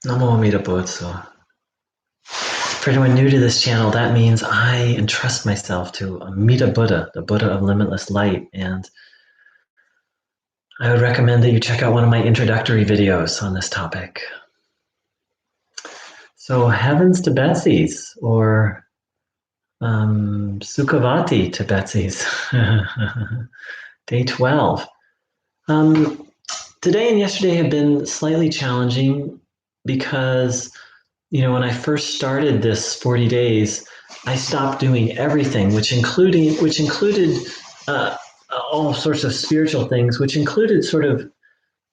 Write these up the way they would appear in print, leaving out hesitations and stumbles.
Namo Amida Butsu. For anyone new to this channel, that means I entrust myself to Amida Buddha, the Buddha of limitless light. And I would recommend that you check out one of my introductory videos on this topic. So, heavens to Betsy's, or Sukhavati to Betsy's, day 12. Today and yesterday have been slightly challenging because when I first started this 40 days, I stopped doing everything, which included uh, all sorts of spiritual things, which included sort of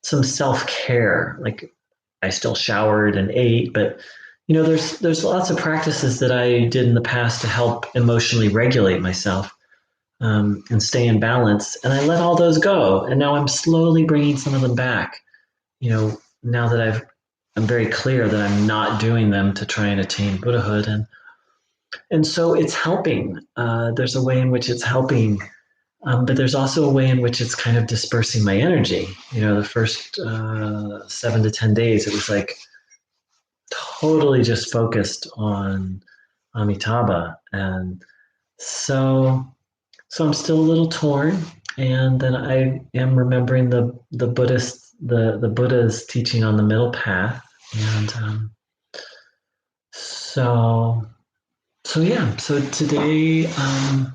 some self-care. Like I still showered and ate, but there's lots of practices that I did in the past to help emotionally regulate myself and stay in balance, and I let all those go, and now I'm slowly bringing some of them back. Now that I'm very clear that I'm not doing them to try and attain Buddhahood, and so it's helping. There's a way in which it's helping, but there's also a way in which it's kind of dispersing my energy. The first 7 to 10 days, it was like totally just focused on Amitabha, and so I'm still a little torn. And then I am remembering the Buddha's teaching on the middle path, and so yeah. So today, I'm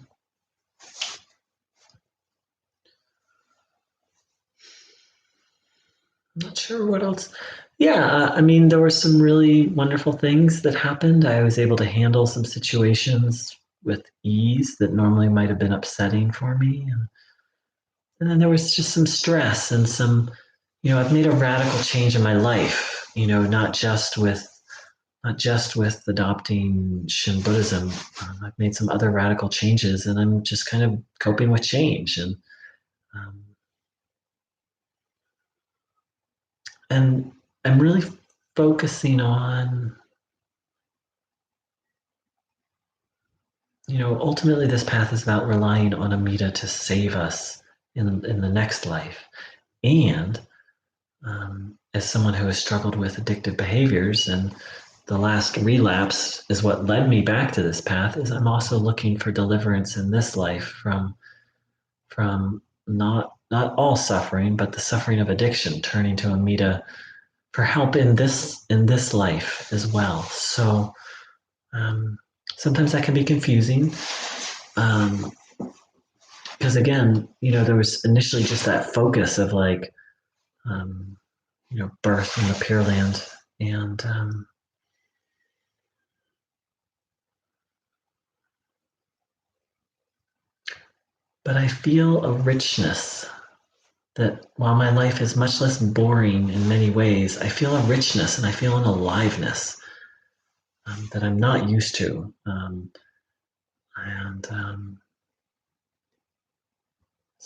not sure what else. Yeah, I mean, there were some really wonderful things that happened. I was able to handle some situations with ease that normally might have been upsetting for me, and then there was just some stress and some. I've made a radical change in my life. Not just with adopting Shin Buddhism. I've made some other radical changes, and I'm just kind of coping with change. Um, and I'm really focusing on, ultimately this path is about relying on Amida to save us in the next life. And as someone who has struggled with addictive behaviors, and the last relapse is what led me back to this path, is I'm also looking for deliverance in this life from not all suffering, but the suffering of addiction, turning to Amida for help in this life as well. So sometimes that can be confusing, because again, there was initially just that focus of like birth in the Pure Land, and but I feel a richness that while my life is much less boring in many ways, I feel a richness and I feel an aliveness that I'm not used to. And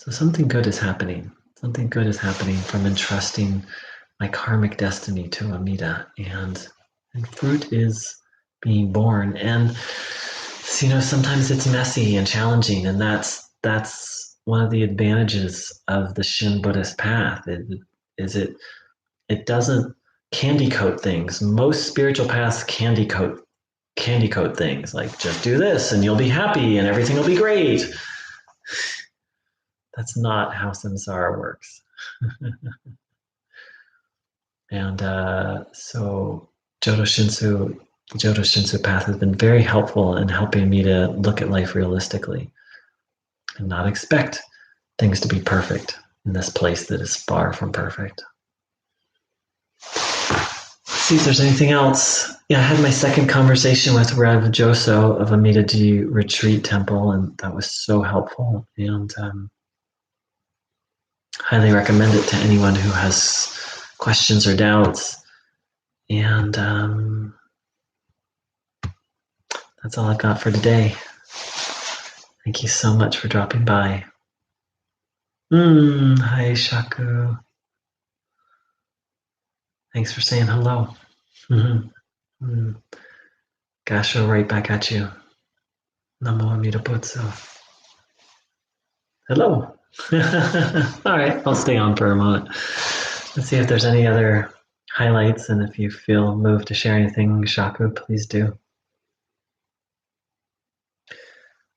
So something good is happening. Something good is happening from entrusting my karmic destiny to Amida, and fruit is being born. And sometimes it's messy and challenging, and that's one of the advantages of the Shin Buddhist path. It doesn't candy coat things. Most spiritual paths candy coat things, like just do this and you'll be happy and everything will be great. That's not how samsara works. And so Jodo Shinshu, the Jodo Shinshu path has been very helpful in helping me to look at life realistically and not expect things to be perfect in this place that is far from perfect. Let's see if there's anything else. Yeah, I had my second conversation with Rev Joso of Amida-ji Retreat Temple, and that was so helpful. And highly recommend it to anyone who has questions or doubts. And that's all I've got for today. Thank you so much for dropping by. Hi, Shaku. Thanks for saying hello. Gasho, right back at you. Namo Amida Butsu. Hello. All right, I'll stay on for a moment. Let's see if there's any other highlights, and if you feel moved to share anything, Shaku, please do.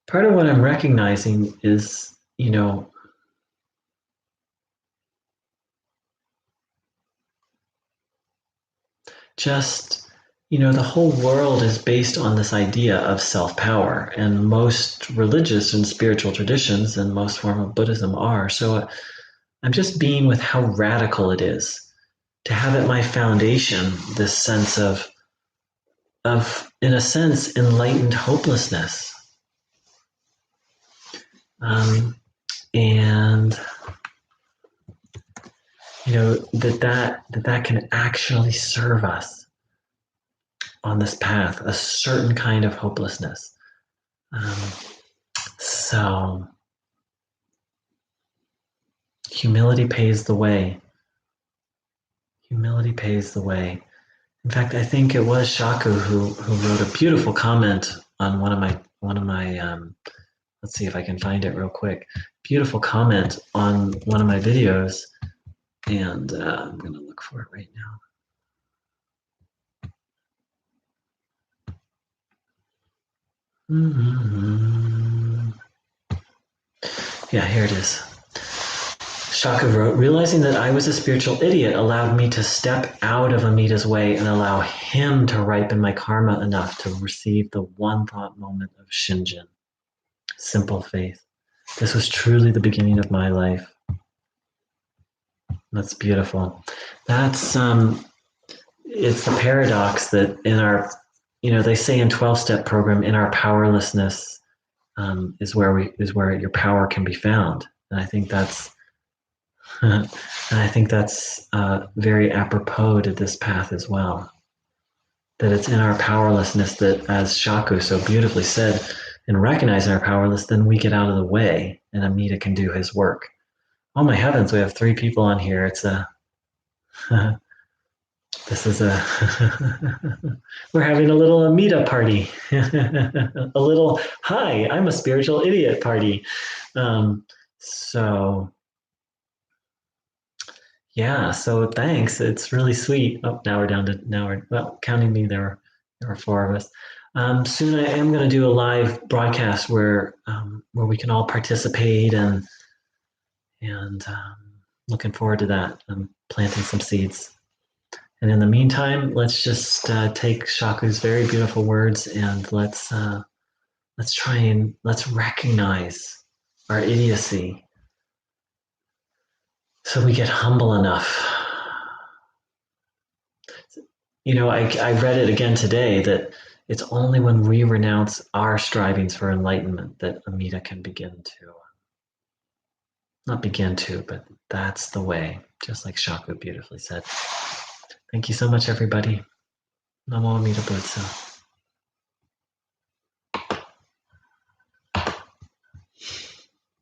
Part of what I'm recognizing is, just, the whole world is based on this idea of self-power, and most religious and spiritual traditions and most form of Buddhism are. So I'm just being with how radical it is to have at my foundation this sense of, in a sense, enlightened hopelessness. And that can actually serve us on this path, a certain kind of hopelessness. So humility pays the way. Humility pays the way. In fact, I think it was Shaku who wrote a beautiful comment on one of my let's see if I can find it real quick. Beautiful comment on one of my videos, and I'm going to look for it right now. Yeah, here it is. Shaka wrote, realizing that I was a spiritual idiot allowed me to step out of Amita's way and allow him to ripen my karma enough to receive the one thought moment of Shinjin. Simple faith. This was truly the beginning of my life. That's beautiful. That's it's the paradox that in our, they say in 12-step program, in our powerlessness is where your power can be found. And I think that's very apropos to this path as well. That it's in our powerlessness that, as Shaku so beautifully said, in recognizing our powerlessness, then we get out of the way and Amita can do his work. Oh my heavens, we have 3 people on here. It's a this is a we're having a little Amita party. A little hi, I'm a spiritual idiot party. So yeah, so thanks. It's really sweet. Oh, now we're well, counting me, there were 4 of us. Soon I am going to do a live broadcast where we can all participate, and looking forward to that. I'm planting some seeds. And in the meantime, let's just take Shaku's very beautiful words and let's recognize our idiocy so we get humble enough. I read it again today that it's only when we renounce our strivings for enlightenment that Amita can but that's the way, just like Shaku beautifully said. Thank you so much, everybody. Namo Amita Butsu.